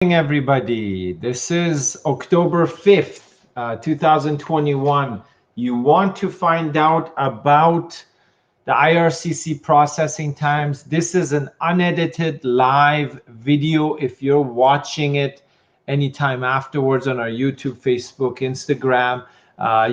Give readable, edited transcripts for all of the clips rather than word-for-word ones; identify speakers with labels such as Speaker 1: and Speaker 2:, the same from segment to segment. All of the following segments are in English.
Speaker 1: Everybody, this is October 5th, 2021. You want to find out about the IRCC processing times. This is an unedited live video. If you're watching it anytime afterwards on our YouTube, Facebook, Instagram,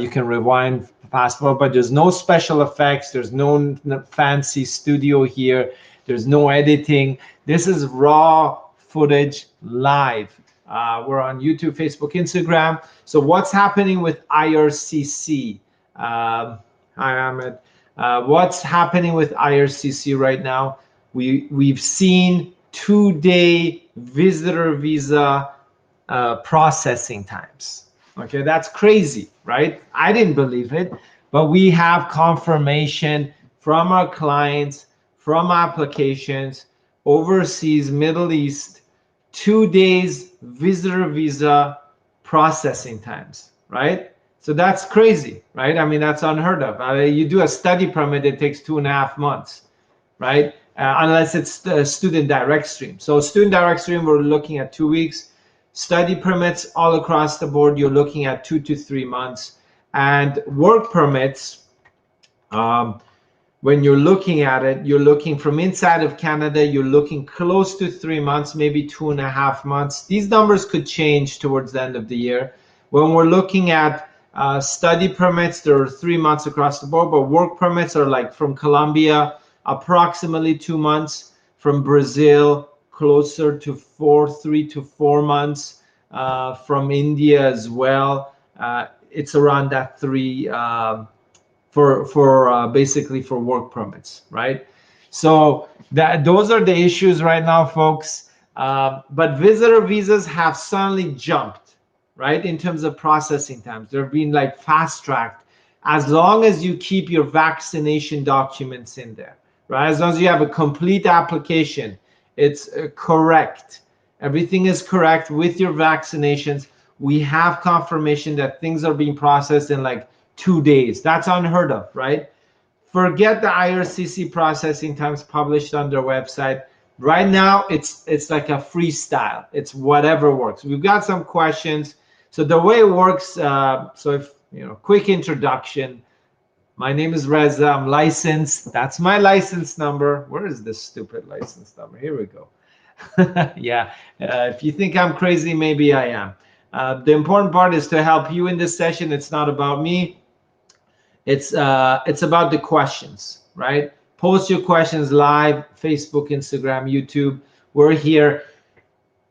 Speaker 1: you can rewind fast forward, but there's no special effects. There's no fancy studio here. There's no editing. This is raw footage live. We're on YouTube, Facebook, Instagram. So what's happening with IRCC? Hi, Ahmed. What's happening with IRCC right now? We've seen 2-day visitor visa processing times. Okay, that's crazy, right? I didn't believe it, but we have confirmation from our clients, from applications overseas, Middle East, 2 days visitor visa processing times, right? So that's crazy, right? I mean, that's unheard of. You do a study permit, it takes 2.5 months, right? Unless it's a student direct stream. So student direct stream, we're looking at 2 weeks. Study permits all across the board, you're looking at 2 to 3 months. And work permits, when you're looking at it, you're looking from inside of Canada, you're looking close to 3 months, maybe 2.5 months. These numbers could change towards the end of the year. When we're looking at study permits, there are 3 months across the board, but work permits are like from Colombia, approximately 2 months, from Brazil, closer to 3 to 4 months, from India as well. It's around that 3 for basically for work permits, right? So those are the issues right now, folks. But visitor visas have suddenly jumped, right? In terms of processing times, they're being like fast tracked as long as you keep your vaccination documents in there, right? As long as you have a complete application, it's correct. Everything is correct with your vaccinations. We have confirmation that things are being processed in like 2 days. That's unheard of, right? Forget the IRCC processing times published on their website. Right now, it's like a freestyle. It's whatever works. We've got some questions. So the way it works, so if, quick introduction. My name is Reza. I'm licensed. That's my license number. Where is this stupid license number? Here we go. Yeah, if you think I'm crazy, maybe I am. The important part is to help you in this session. It's not about me. It's about the questions, right? Post your questions live, Facebook, Instagram, YouTube. We're here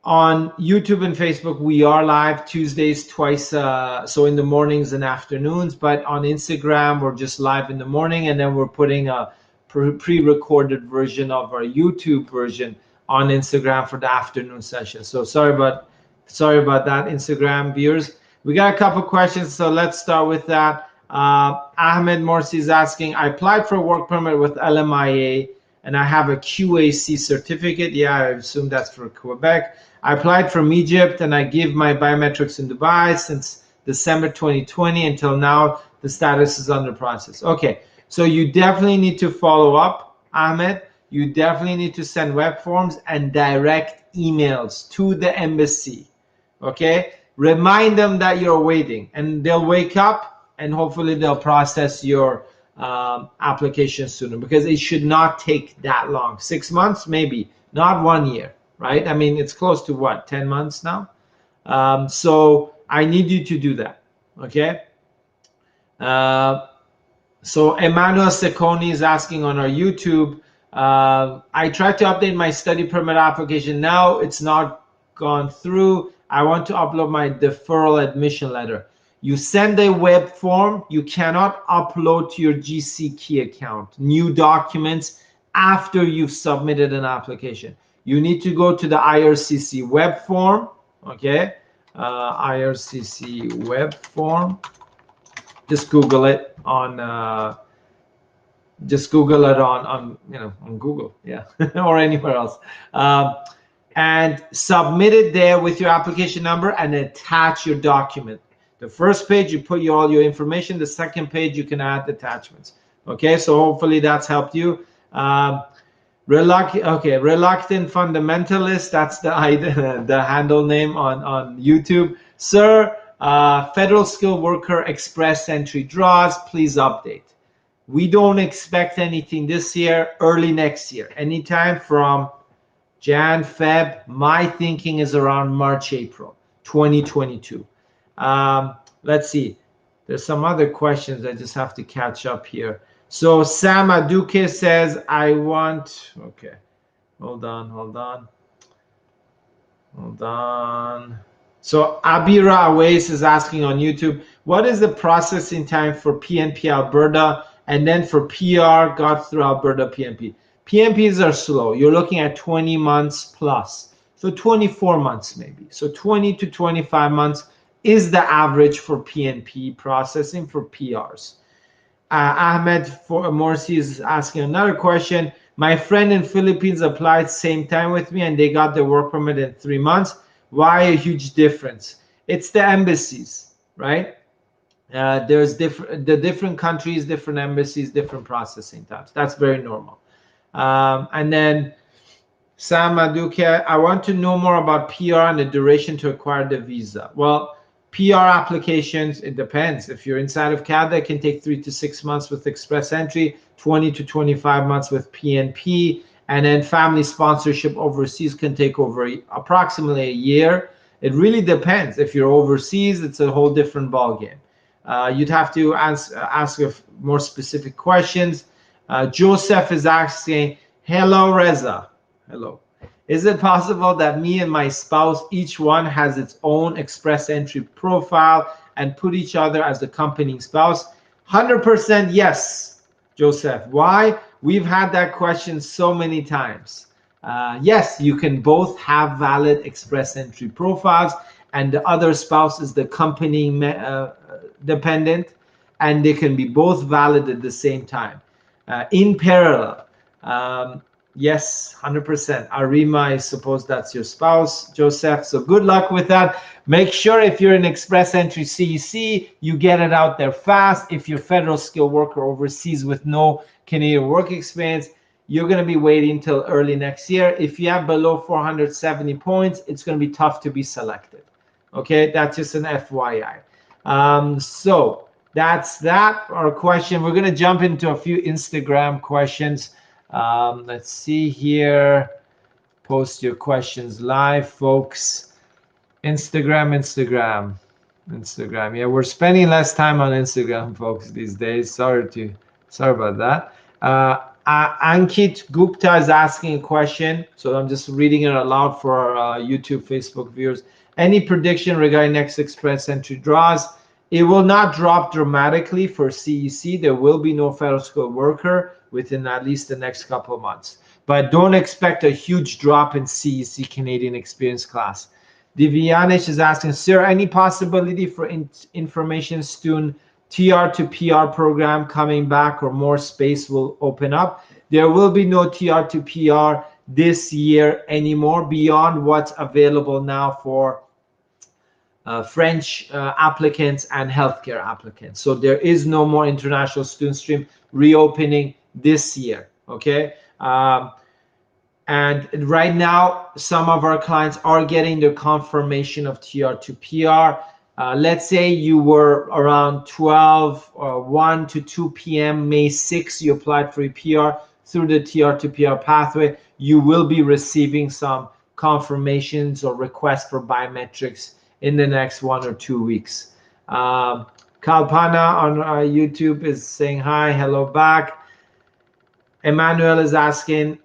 Speaker 1: on YouTube and Facebook. We are live Tuesdays twice, so in the mornings and afternoons. But on Instagram, we're just live in the morning, and then we're putting a pre-recorded version of our YouTube version on Instagram for the afternoon session. So sorry about that, Instagram viewers. We got a couple questions, so let's start with that. Ahmed Morsi is asking, I applied for a work permit with LMIA and I have a QAC certificate. Yeah, I assume that's for Quebec. I applied from Egypt and I give my biometrics in Dubai since December 2020 until now. The status is under process. Okay, so you definitely need to follow up, Ahmed. You definitely need to send web forms and direct emails to the embassy. Okay, remind them that you're waiting, and they'll wake up and hopefully they'll process your application sooner, because it should not take that long. 6 months, maybe, not 1 year, right? I mean, it's close to what, 10 months now? So I need you to do that, okay? So Emmanuel Secconi is asking on our YouTube, I tried to update my study permit application. Now it's not gone through. I want to upload my deferral admission letter. You send a web form. You cannot upload to your GC Key account new documents after you've submitted an application. You need to go to the IRCC web form, okay? IRCC web form. Just Google it on on Google, yeah, or anywhere else. And submit it there with your application number and attach your document. The first page, you put all your information. The second page, you can add attachments. Okay, so hopefully that's helped you. Reluctant fundamentalist. That's the handle name on YouTube. Sir, federal skilled worker express entry draws. Please update. We don't expect anything this year. Early next year. Anytime from Jan, Feb. My thinking is around March, April, 2022. Let's see. There's some other questions I just have to catch up here. So Sam Aduke says, I want, okay, hold on. So Abira Awais is asking on YouTube, what is the processing time for PNP Alberta and then for PR got through Alberta PNP? PNPs are slow. You're looking at 20 months plus. So 24 months maybe. So 20 to 25 months is the average for PNP processing for PRs. Ahmed Morsi is asking another question. My friend in Philippines applied same time with me and they got their work permit in 3 months. Why a huge difference? It's the embassies, right? There's different countries, different embassies, different processing times. That's very normal. And then Sam Maduke, I want to know more about PR and the duration to acquire the visa. Well, PR applications, it depends. If you're inside of Canada, it can take 3 to 6 months with express entry, 20 to 25 months with PNP, and then family sponsorship overseas can take over approximately a year. It really depends. If you're overseas, it's a whole different ballgame. You'd have to ask more specific questions. Joseph is asking, hello, Reza. Hello. Is it possible that me and my spouse, each one has its own express entry profile and put each other as the accompanying spouse? 100% yes, Joseph. Why? We've had that question so many times. Yes, you can both have valid express entry profiles and the other spouse is the accompanying dependent, and they can be both valid at the same time. In parallel. Yes, 100%. Arima, I suppose that's your spouse, Joseph. So good luck with that. Make sure if you're an express entry CEC, you get it out there fast. If you're federal skilled worker overseas with no Canadian work experience, you're going to be waiting until early next year. If you have below 470 points, it's going to be tough to be selected. Okay, that's just an FYI. So that's that, our question. We're going to jump into a few Instagram questions. Let's see here. Post your questions live, folks. Instagram. Yeah, we're spending less time on Instagram, folks, these days. Sorry about that. Ankit Gupta is asking a question, so I'm just reading it aloud for our YouTube, Facebook viewers. Any prediction regarding next express entry draws? It will not drop dramatically for CEC. There will be no federal skilled worker within at least the next couple of months. But don't expect a huge drop in CEC Canadian experience class. Divyanish is asking, sir, any possibility for information student TR to PR program coming back or more space will open up? There will be no TR to PR this year anymore beyond what's available now for French applicants and healthcare applicants. So there is no more international student stream reopening this year, okay? And right now, some of our clients are getting the confirmation of TR to PR. Let's say you were around 12 or 1 to 2 p.m. May 6, you applied for a PR through the TR to PR pathway. You will be receiving some confirmations or requests for biometrics in the next 1 or 2 weeks. Kalpana on YouTube is saying hi, hello back. Emmanuel is asking,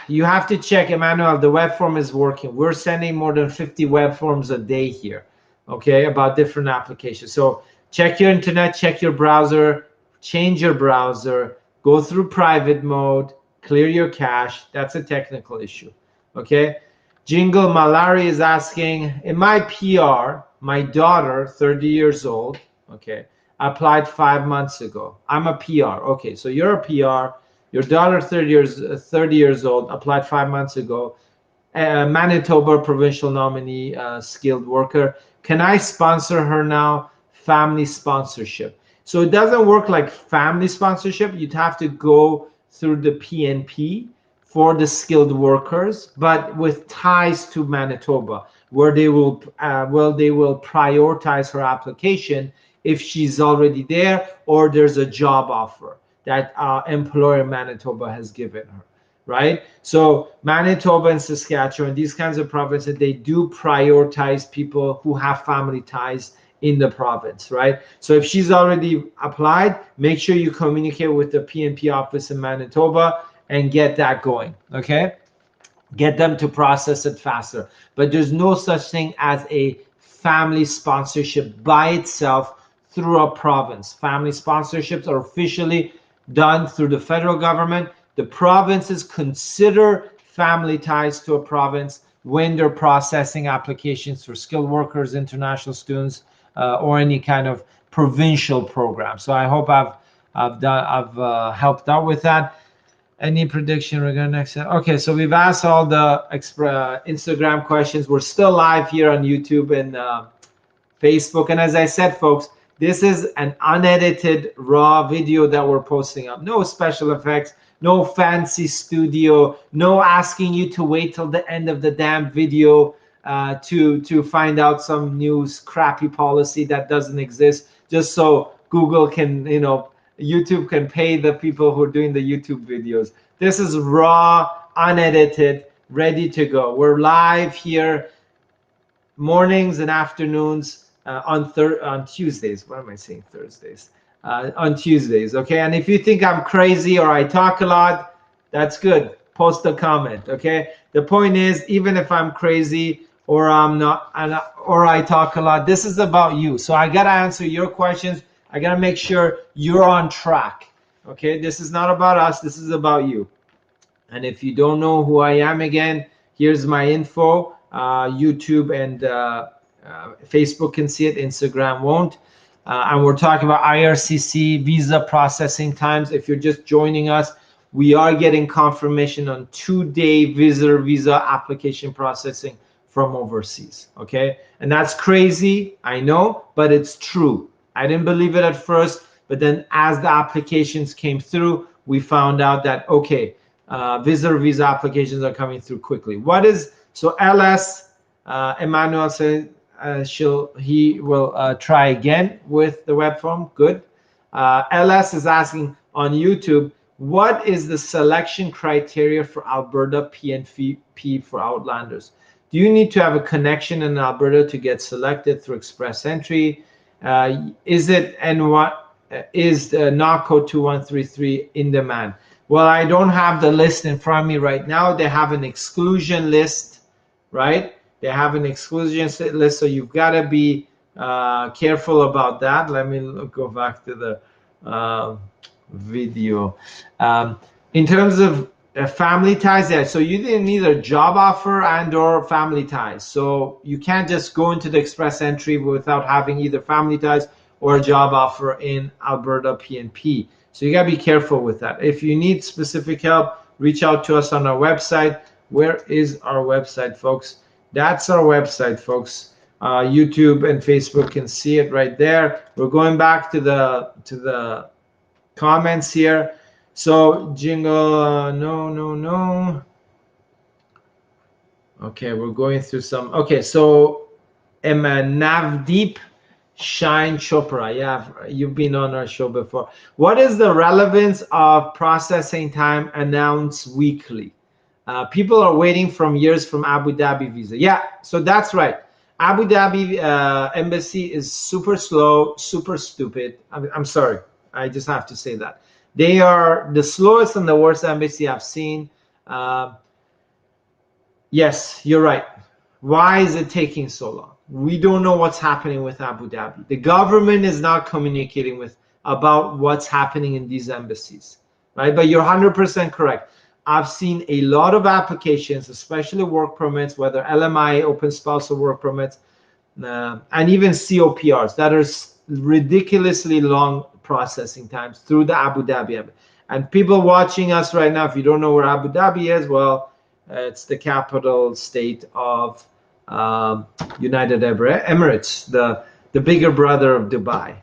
Speaker 1: you have to check, Emmanuel, the web form is working. We're sending more than 50 web forms a day here, okay, about different applications. So check your internet, check your browser, change your browser, go through private mode, clear your cache. That's a technical issue, okay? Jingle Malari is asking, in my PR, my daughter, 30 years old, okay, applied 5 months ago. I'm a PR. Okay, so you're a PR. Your daughter, 30 years old, applied 5 months ago. Manitoba provincial nominee, skilled worker. Can I sponsor her now? Family sponsorship. So it doesn't work like family sponsorship. You'd have to go through the PNP for the skilled workers, but with ties to Manitoba, where they will prioritize her application if she's already there or there's a job offer that employer Manitoba has given her, right? So Manitoba and Saskatchewan, these kinds of provinces, they do prioritize people who have family ties in the province, right? So if she's already applied, make sure you communicate with the PNP office in Manitoba and get that going, okay? Get them to process it faster. But there's no such thing as a family sponsorship by itself through a province. Family sponsorships are officially done through the federal government. The provinces consider family ties to a province when they're processing applications for skilled workers, international students, or any kind of provincial program. So I hope I've helped out with that. Any prediction regarding next? Okay, so we've asked all the Instagram questions. We're still live here on YouTube and Facebook. And as I said, folks, this is an unedited raw video that we're posting up. No special effects, no fancy studio, no asking you to wait till the end of the damn video to find out some new crappy policy that doesn't exist, just so Google can, YouTube can pay the people who are doing the YouTube videos. This is raw, unedited, ready to go. We're live here mornings and afternoons on Tuesdays. What am I saying? Thursdays. On Tuesdays, okay? And if you think I'm crazy or I talk a lot, that's good. Post a comment, okay? The point is, even if I'm crazy or I'm not, or I talk a lot, this is about you. So I gotta answer your questions. I gotta make sure you're on track, okay? This is not about us, this is about you. And if you don't know who I am, again, here's my info. YouTube and Facebook can see it, Instagram won't. And we're talking about IRCC visa processing times. If you're just joining us, we are getting confirmation on 2-day visitor visa application processing from overseas, okay? And that's crazy, I know, but it's true. I didn't believe it at first, but then as the applications came through, we found out that, okay, visitor visa applications are coming through quickly. So LS, Emmanuel said he will try again with the web form. Good. LS is asking on YouTube, what is the selection criteria for Alberta PNP for Outlanders? Do you need to have a connection in Alberta to get selected through express entry? Is it, and what is the NACO 2133 in demand? Well, I don't have the list in front of me right now. They have an exclusion list, right? They have an exclusion list, so you've got to be careful about that. Let me go back to the video. In terms of family ties, yeah, so you need a job offer and or family ties. So you can't just go into the express entry without having either family ties or a job offer in Alberta PNP. So you gotta be careful with that. If you need specific help, reach out to us on our website. Where is our website, folks? That's our website, folks. YouTube and Facebook can see it right there. We're going back to the comments here. So jingle, no. Okay, we're going through some. Okay, so Navdeep Shine Chopra. Yeah, you've been on our show before. What is the relevance of processing time announced weekly? People are waiting from years from Abu Dhabi visa. Yeah, so that's right. Abu Dhabi embassy is super slow, super stupid. I'm sorry. I just have to say that. They are the slowest and the worst embassy I've seen. Yes, you're right. Why is it taking so long? We don't know what's happening with Abu Dhabi. The government is not communicating about what's happening in these embassies, right? But you're 100% correct. I've seen a lot of applications, especially work permits, whether LMI, open spousal work permits, and even COPRs that are ridiculously long processing times through the Abu Dhabi. And people watching us right now, if you don't know where Abu Dhabi is, well, it's the capital state of United Emirates, the bigger brother of Dubai.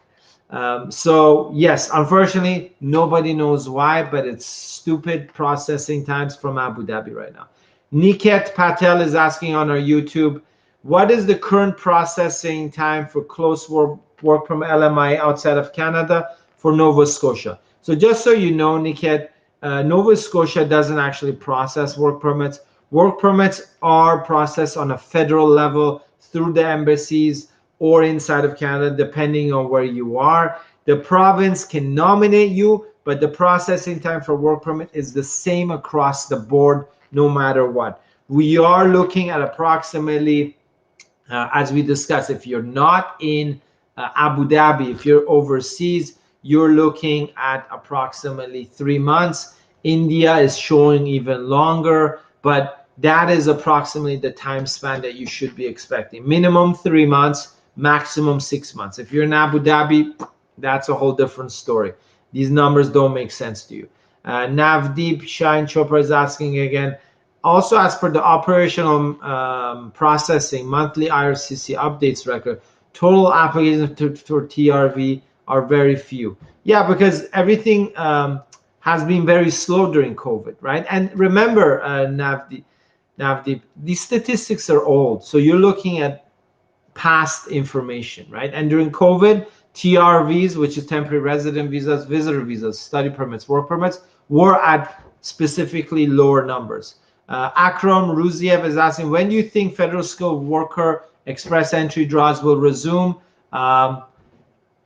Speaker 1: So yes, unfortunately, nobody knows why, but it's stupid processing times from Abu Dhabi right now. Niket Patel is asking on our YouTube, what is the current processing time for close work from LMI outside of Canada for Nova Scotia? So just so you know, Niket, Nova Scotia doesn't actually process work permits. Work permits are processed on a federal level through the embassies or inside of Canada, depending on where you are. The province can nominate you, but the processing time for work permit is the same across the board, no matter what. We are looking at approximately, as we discussed, if you're not in Abu Dhabi, if you're overseas, you're looking at approximately 3 months. India is showing even longer, but that is approximately the time span that you should be expecting. Minimum 3 months, maximum 6 months. If you're in Abu Dhabi, that's a whole different story. These numbers don't make sense to you. Navdeep Shine Chopra is asking again, also as per the operational processing monthly IRCC updates record, total applications for TRV are very few. Yeah, because everything has been very slow during COVID, right? And remember, Navdeep, these statistics are old. So you're looking at past information, right? And during COVID, TRVs, which is temporary resident visas, visitor visas, study permits, work permits, were at specifically lower numbers. Akram Ruziev is asking, when do you think federal skilled worker express entry draws will resume?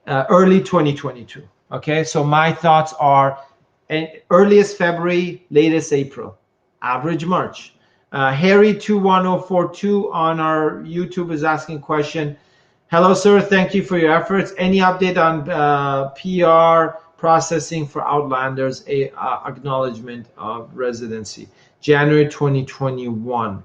Speaker 1: Early 2022. Okay, so my thoughts are earliest February, latest April, average March. Harry21042 on our YouTube is asking question. Hello, sir. Thank you for your efforts. Any update on PR processing for Outlanders? Acknowledgement of residency, January 2021.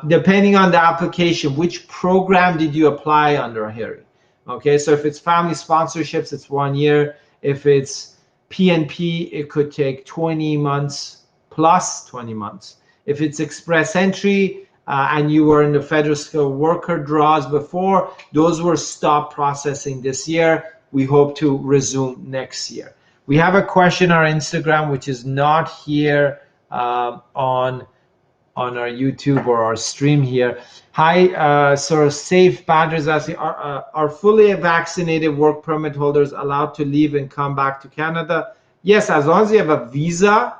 Speaker 1: Depending on the application, which program did you apply under, Harry? Okay, so if it's family sponsorships, it's 1 year. If it's PNP, it could take 20 months plus 20 months. If it's express entry and you were in the federal skilled worker draws before, those were stopped processing this year. We hope to resume next year. We have a question on our Instagram, which is not here on our YouTube or our stream here. Hi, sir. Safe Badger is asking, are fully vaccinated work permit holders allowed to leave and come back to Canada? Yes, as long as you have a visa,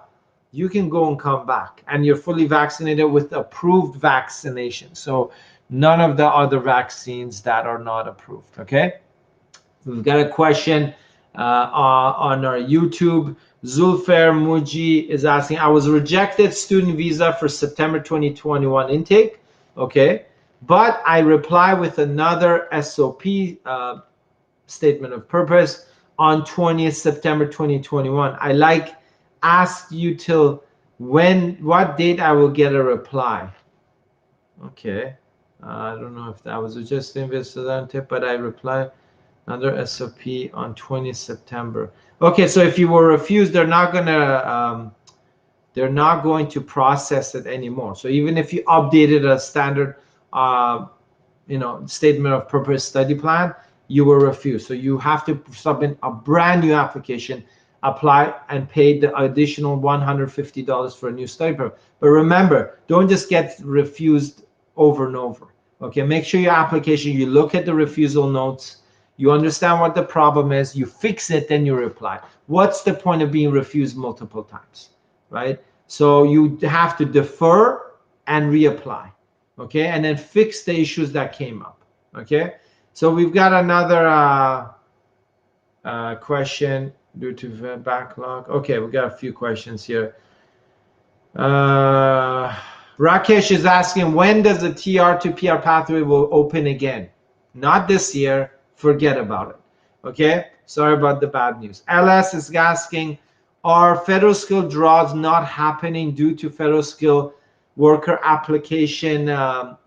Speaker 1: you can go and come back, and you're fully vaccinated with approved vaccination. So none of the other vaccines that are not approved, okay? We've got a question on our YouTube. Zulfer Muji is asking, I was rejected student visa for September 2021 intake, okay? But I reply with another SOP statement of purpose on 20th September 2021. I asked you till what date I will get a reply. Okay, I don't know if that was just invested, but I reply another SOP on 20th September. Okay, so if you were refused, they're not going to process it anymore. So even if you updated a standard statement of purpose study plan, you were refused. So you have to submit a brand new application, apply, and pay the additional $150 for a new study permit. But remember, don't just get refused over and over. Okay, make sure your application, you look at the refusal notes, you understand what the problem is, you fix it, then you reply. What's the point of being refused multiple times, right? So you have to defer and reapply, okay? And then fix the issues that came up, okay? So we've got another question due to backlog. Okay, we've got a few questions here. Rakesh is asking, when does the TR to PR pathway will open again? Not this year. Forget about it. Okay, sorry about the bad news. LS is asking, are federal skill draws not happening due to federal skill worker application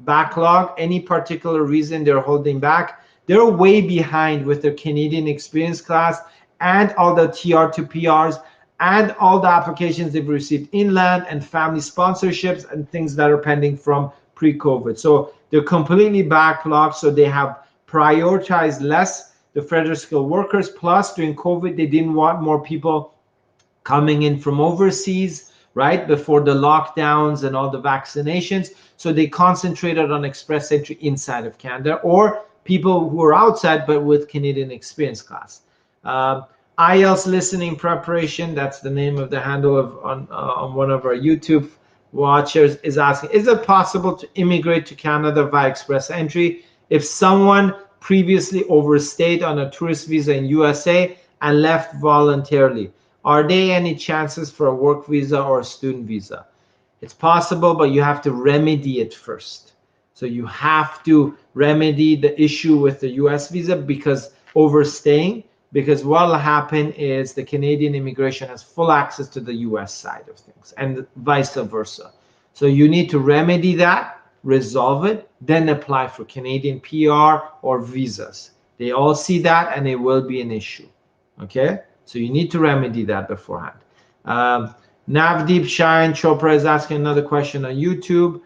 Speaker 1: backlog? Any particular reason they're holding back? They're way behind with their Canadian experience class and all the TR to PRs and all the applications they've received inland and family sponsorships and things that are pending from pre-COVID. So they're completely backlogged. So they have prioritized less the federal skilled workers. Plus, during COVID, they didn't want more people coming in from overseas, right, before the lockdowns and all the vaccinations. So they concentrated on express entry inside of Canada, or people who are outside but with Canadian experience class. IELTS listening preparation, that's the name of the handle of on one of our YouTube watchers, is asking, is it possible to immigrate to Canada via express entry if someone previously overstayed on a tourist visa in USA and left voluntarily? Are there any chances for a work visa or a student visa? It's possible, but you have to remedy it first. So you have to remedy the issue with the US visa because overstaying, because what will happen is the Canadian immigration has full access to the US side of things and vice versa. So you need to remedy that, resolve it, then apply for Canadian PR or visas. They all see that and it will be an issue, okay? So you need to remedy that beforehand. Navdeep Shayan Chopra is asking another question on YouTube.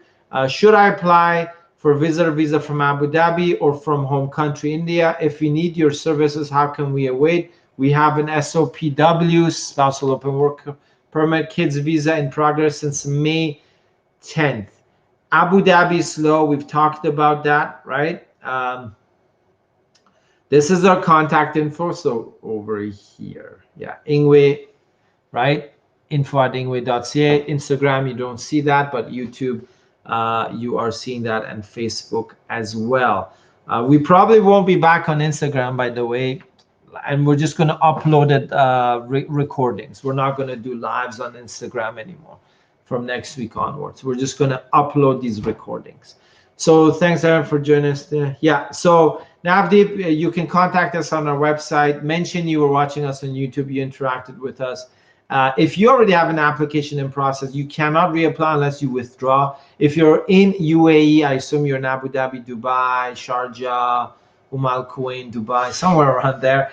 Speaker 1: Should I apply for visitor visa from Abu Dhabi or from home country, India? If we need your services, how can we await? We have an SOPW, spousal open work permit, kids visa in progress since May 10th. Abu Dhabi is slow. We've talked about that, right? This is our contact info. So over here, yeah, Ingwe, right? info@ingwe.ca. Instagram, you don't see that, but YouTube, you are seeing that, and Facebook as well. We probably won't be back on Instagram, by the way, and we're just going to upload it recordings. We're not going to do lives on Instagram anymore from next week onwards. We're just going to upload these recordings. So thanks, Aaron, for joining us there. Yeah, so Navdeep, you can contact us on our website. Mention you were watching us on YouTube, you interacted with us. If you already have an application in process, you cannot reapply unless you withdraw. If you're in UAE, I assume you're in Abu Dhabi, Dubai, Sharjah, Al Quwain, Dubai, somewhere around there.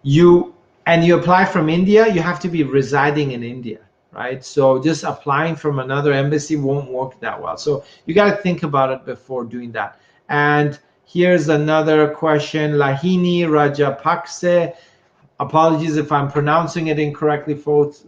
Speaker 1: You apply from India, you have to be residing in India, right? So just applying from another embassy won't work that well. So you got to think about it before doing that. And here's another question, Lahini Rajapakse. Apologies if I'm pronouncing it incorrectly, folks.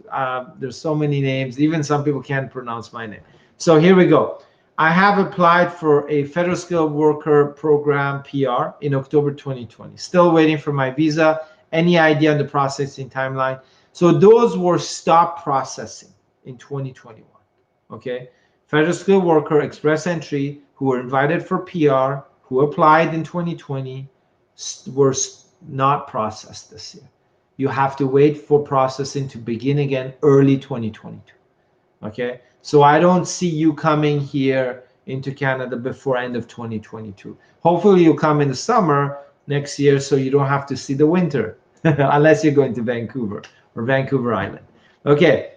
Speaker 1: There's so many names. Even some people can't pronounce my name. So here we go. I have applied for a federal skilled worker program PR in October 2020. Still waiting for my visa. Any idea on the processing timeline? So those were stopped processing in 2021. Okay. Federal skilled worker express entry who were invited for PR, who applied in 2020, were not processed this year. You have to wait for processing to begin again early 2022. Okay, so I don't see you coming here into Canada before end of 2022. Hopefully you come in the summer next year so you don't have to see the winter unless you're going to Vancouver or Vancouver Island. Okay,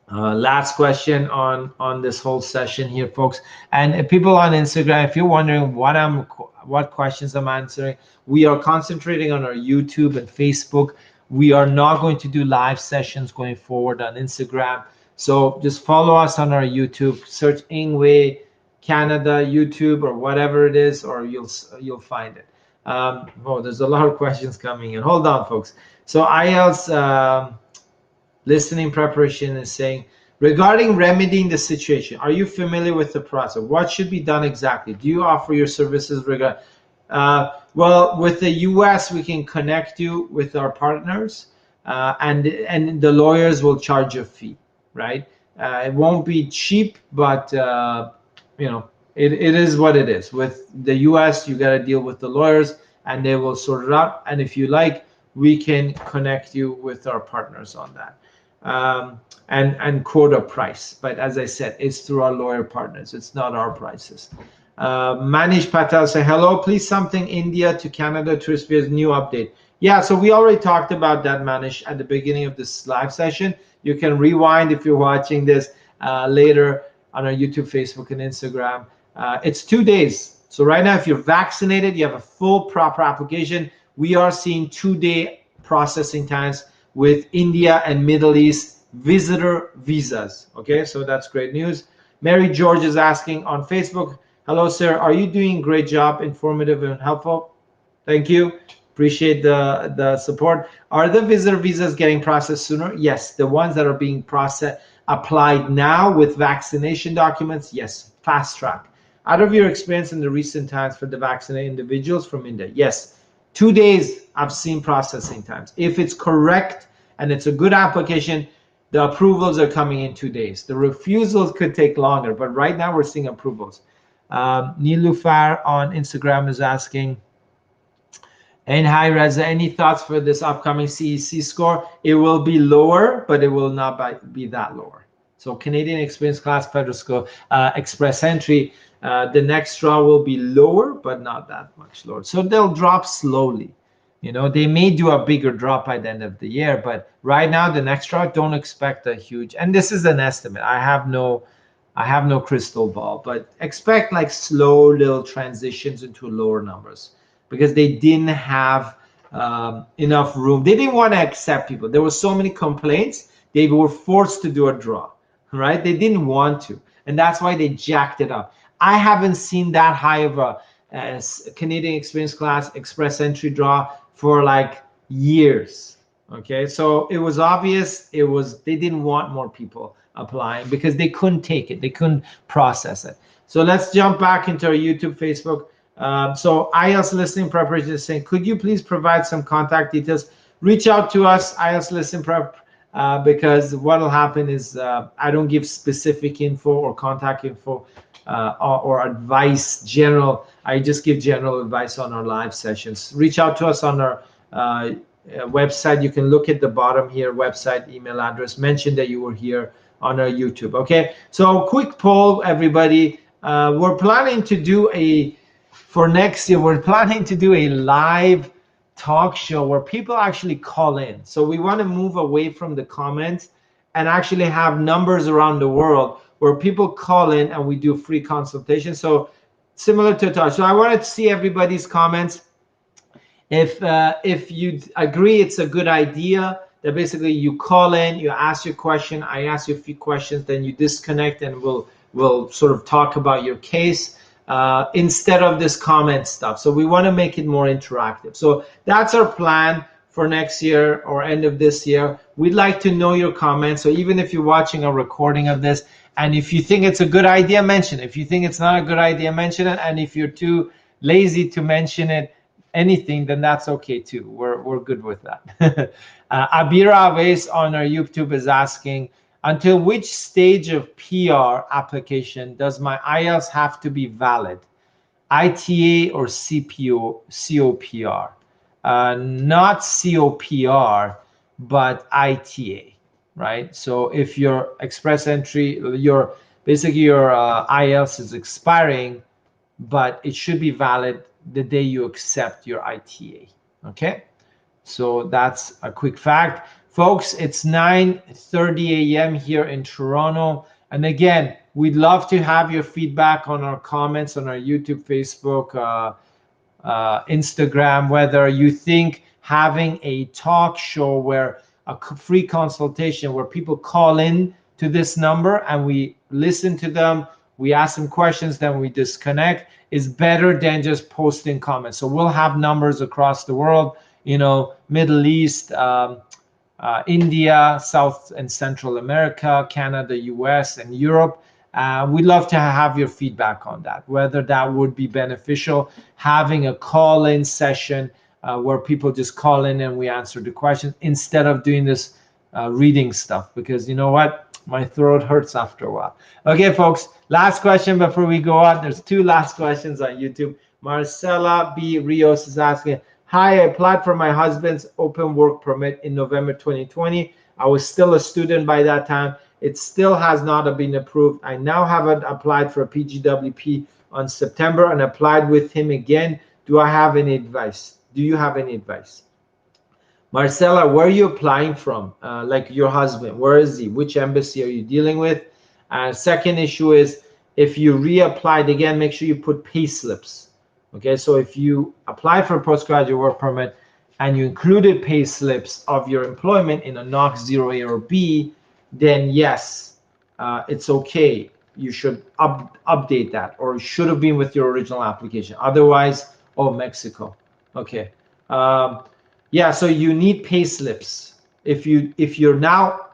Speaker 1: last question on this whole session here, folks. And people on Instagram, if you're wondering what questions I'm answering, we are concentrating on our YouTube and Facebook. We are not going to do live sessions going forward on Instagram. So just follow us on our YouTube, search Ingwe Canada YouTube or whatever it is, or you'll find it. Oh, there's a lot of questions coming in. Hold on, folks. So IELTS listening preparation is saying, regarding remedying the situation, are you familiar with the process? What should be done exactly? Do you offer your services regarding? Well, with the US, we can connect you with our partners, and the lawyers will charge a fee, right? It won't be cheap, but you know, it is what it is. With the US, you got to deal with the lawyers, and they will sort it out. And if you like, we can connect you with our partners on that, and quote a price. But as I said, it's through our lawyer partners. It's not our prices. Manish Patel say, hello, please something India to Canada tourist visa new update. Yeah, so we already talked about that, Manish, at the beginning of this live session. You can rewind if you're watching this later on our YouTube, Facebook, and Instagram. It's 2 days. So right now, if you're vaccinated, you have a full proper application. We are seeing 2-day processing times with India and Middle East visitor visas. Okay, so that's great news. Mary George is asking on Facebook, hello, sir. Are you doing a great job, informative and helpful? Thank you. Appreciate the support. Are the visitor visas getting processed sooner? Yes. The ones that are being applied now with vaccination documents, yes, fast track. Out of your experience in the recent times for the vaccinated individuals from India, yes, 2 days I've seen processing times. If it's correct and it's a good application, the approvals are coming in 2 days. The refusals could take longer, but right now we're seeing approvals. Nilufar on Instagram is asking, and hi Reza, any thoughts for this upcoming CEC score? It will be lower, but it will not be that lower. So Canadian Experience Class Federal School Express Entry, the next draw will be lower, but not that much lower. So they'll drop slowly. You know, they may do a bigger drop by the end of the year, but right now the next draw, don't expect a huge. And this is an estimate. I have no crystal ball, but expect like slow little transitions into lower numbers, because they didn't have enough room. They didn't want to accept people. There were so many complaints. They were forced to do a draw, right? They didn't want to, and that's why they jacked it up. I haven't seen that high of a Canadian Experience Class Express Entry draw for like years. Okay, so it was obvious. They didn't want more people applying because they couldn't take it. They couldn't process it. So let's jump back into our YouTube, Facebook. So IELTS listening preparation is saying, could you please provide some contact details? Reach out to us, IELTS listening prep, because what will happen is I don't give specific info or contact info or advice general. I just give general advice on our live sessions. Reach out to us on our website. You can look at the bottom here, website, email address, mention that you were here on our YouTube. Okay, so quick poll, everybody. We're planning to do for next year, we're planning to do a live talk show where people actually call in. So we want to move away from the comments and actually have numbers around the world where people call in and we do free consultation. So similar to talk. So I wanted to see everybody's comments. If you agree it's a good idea, that basically you call in, you ask your question, I ask you a few questions, then you disconnect and we'll sort of talk about your case instead of this comment stuff. So we want to make it more interactive. So that's our plan for next year or end of this year. We'd like to know your comments. So even if you're watching a recording of this, and if you think it's a good idea, mention it. If you think it's not a good idea, mention it. And if you're too lazy to mention it, anything, then that's okay too. We're good with that. Abira Aves on our YouTube is asking, until which stage of PR application does my IELTS have to be valid? ITA or COPR? Not COPR, but ITA, right? So if your express entry, basically your IELTS is expiring, but it should be valid the day you accept your ITA, okay? So that's a quick fact. Folks, it's 9:30 a.m. here in Toronto. And again, we'd love to have your feedback on our comments on our YouTube, Facebook, Instagram, whether you think having a talk show where a free consultation where people call in to this number and we listen to them, we ask them questions, then we disconnect, is better than just posting comments. So we'll have numbers across the world, you know, Middle East, India, South and Central America, Canada, US, and Europe. We'd love to have your feedback on that, whether that would be beneficial, having a call-in session where people just call in and we answer the questions instead of doing this reading stuff, because you know what? My throat hurts after a while. Okay, folks, last question before we go on. There's two last questions on YouTube. Marcela B. Rios is asking, hi, I applied for my husband's open work permit in November 2020. I was still a student by that time. It still has not been approved. I now haven't applied for a PGWP on September and applied with him again. Do I have any advice? Do you have any advice? Marcela, where are you applying from? Like your husband, where is he? Which embassy are you dealing with? Second issue is, if you reapplied again, make sure you put pay slips. Okay, so if you apply for a postgraduate work permit and you included pay slips of your employment in a NOC 0A or B, then yes, it's okay. You should update that, or it should have been with your original application. Otherwise, oh, Mexico. Okay. Yeah, so you need pay slips. If you're now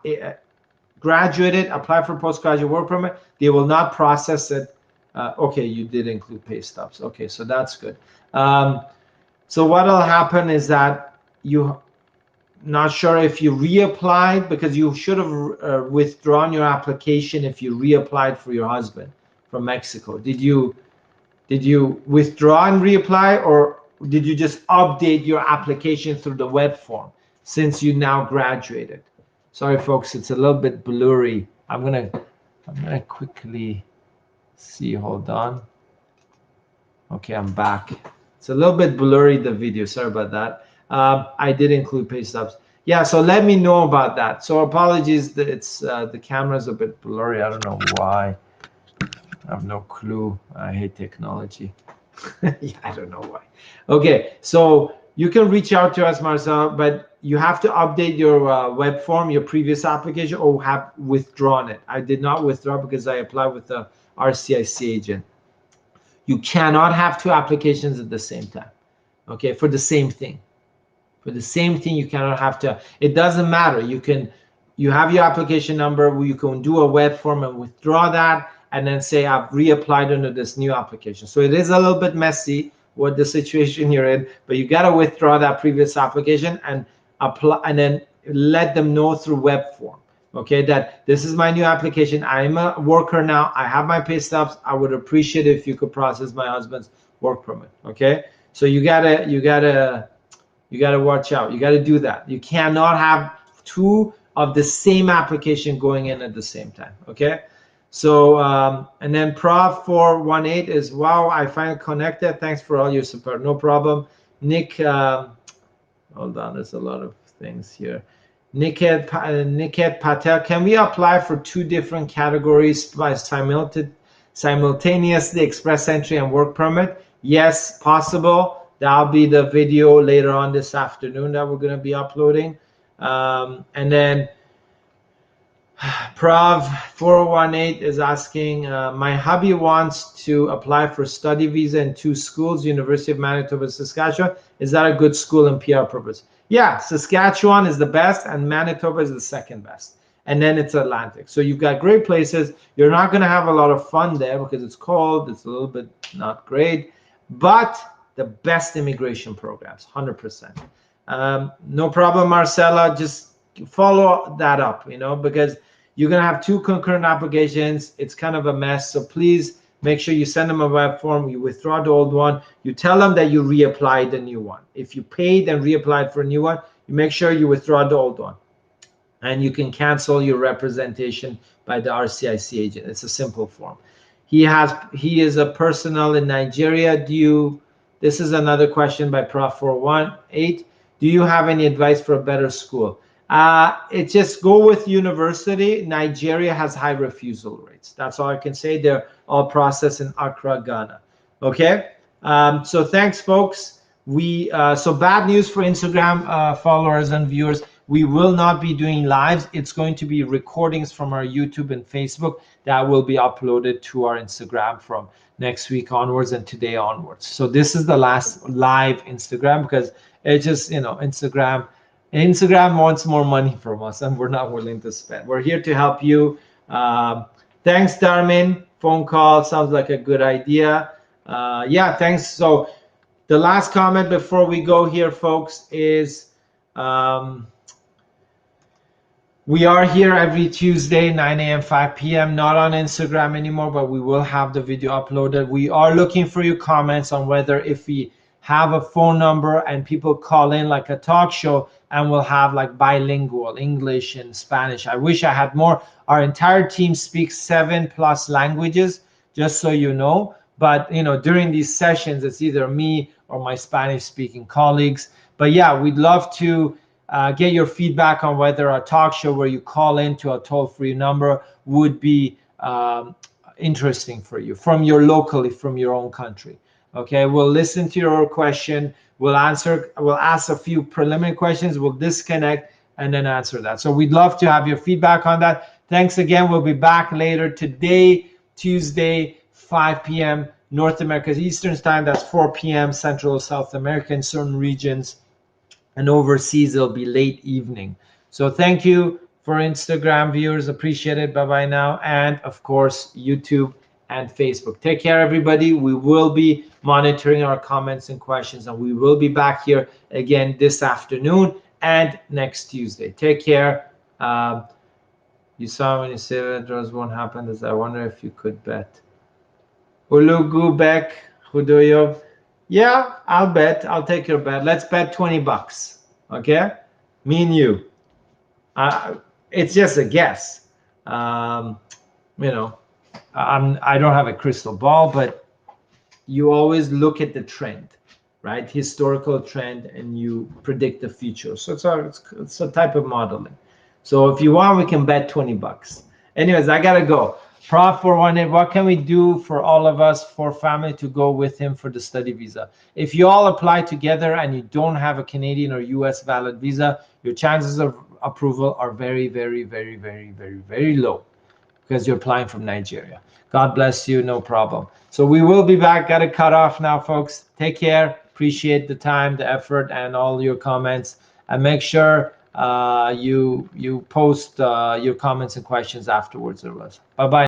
Speaker 1: graduated, apply for postgraduate work permit, they will not process it. Okay, you did include pay stubs. Okay, so that's good. So what will happen is that you not sure if you reapplied, because you should have withdrawn your application if you reapplied for your husband from Mexico. Did you withdraw and reapply, or did you just update your application through the web form since you now graduated? Sorry, folks, it's a little bit blurry. I'm gonna quickly see. Hold on. Okay, I'm back. It's a little bit blurry, the video. Sorry about that. I did include pay stubs. Yeah, so let me know about that. So apologies that it's the camera's a bit blurry. I don't know why. I have no clue. I hate technology. Yeah, I don't know why. Okay, so you can reach out to us, Marcel, but you have to update your web form, your previous application, or have withdrawn it. I did not withdraw because I applied with the IRCC agent. You cannot have two applications at the same time, okay, for the same thing. For the same thing, you cannot have to. It doesn't matter. You have your application number. You can do a web form and withdraw that, and then say I've reapplied under this new application. So it is a little bit messy what the situation you're in, but you got to withdraw that previous application and apply, and then let them know through web form, okay, that this is my new application. I'm a worker now. I have my pay stubs. I would appreciate it if you could process my husband's work permit. Okay, so you gotta watch out. You gotta do that. You cannot have two of the same application going in at the same time. Okay, so and then Prof 418 is, wow, I finally connected. Thanks for all your support. No problem. Nick, hold on, there's a lot of things here. Niket Patel, can we apply for two different categories by simultaneously, express entry and work permit? Yes, possible. That'll be the video later on this afternoon that we're going to be uploading. And then Prav 418 is asking, my hubby wants to apply for study visa in two schools, University of Manitoba, Saskatchewan. Is that a good school and PR purpose? Yeah, Saskatchewan is the best and Manitoba is the second best. And then it's Atlantic. So you've got great places. You're not going to have a lot of fun there because it's cold. It's a little bit not great, but the best immigration programs, 100%. No problem, Marcella. Just follow that up, because you're going to have two concurrent applications. It's kind of a mess. So please make sure you send them a web form. You withdraw the old one. You tell them that you reapplied the new one. If you paid and reapplied for a new one, you make sure you withdraw the old one. And you can cancel your representation by the IRCC agent. It's a simple form. He is a personnel in Nigeria. This is another question by Prof 418. Do you have any advice for a better school? It just go with university. Nigeria has high refusal rates. That's all I can say. They're all processed in Accra, Ghana. Okay. So thanks, folks. So bad news for Instagram followers and viewers. We will not be doing lives. It's going to be recordings from our YouTube and Facebook that will be uploaded to our Instagram from next week onwards and today onwards. So this is the last live Instagram because it's just, Instagram wants more money from us and we're not willing to spend. We're here to help you. Thanks, Darmin. Phone call sounds like a good idea. Yeah, thanks. So the last comment before we go here, folks, is we are here every Tuesday, 9 a.m., 5 p.m., not on Instagram anymore, but we will have the video uploaded. We are looking for your comments on whether if we have a phone number and people call in like a talk show and we'll have like bilingual English and Spanish. I wish I had more. Our entire team speaks 7+ languages, just so you know. But, during these sessions, it's either me or my Spanish speaking colleagues. But yeah, we'd love to get your feedback on whether a talk show where you call into a toll-free number would be interesting for you from your own country. Okay, we'll listen to your question. We'll ask a few preliminary questions. We'll disconnect and then answer that. So we'd love to have your feedback on that. Thanks again. We'll be back later today, Tuesday, 5 p.m. North America, Eastern time, that's 4 p.m. Central South America in certain regions, and overseas it'll be late evening. So thank you for Instagram viewers, appreciate it. Bye-bye now. And of course, YouTube and Facebook. Take care, everybody. We will be monitoring our comments and questions, and we will be back here again this afternoon and next Tuesday. Take care. You saw when you say that draws won't happen. Is I wonder if you could bet. Ulugu Bek Hudoyo. Yeah, I'll bet. I'll take your bet. Let's bet $20. Okay, me and you. It's just a guess. You know, I don't have a crystal ball, but you always look at the trend, right? Historical trend, and you predict the future. So it's a type of modeling. So if you want, we can bet $20. Anyways, I gotta go. Prof 418, what can we do for all of us, for family to go with him for the study visa? If you all apply together and you don't have a Canadian or US valid visa, your chances of approval are very, very, very, very, very, very low because you're applying from Nigeria. God bless you, no problem. So we will be back. Got to cut off now, folks. Take care. Appreciate the time, the effort, and all your comments. And make sure you post your comments and questions afterwards. Bye-bye.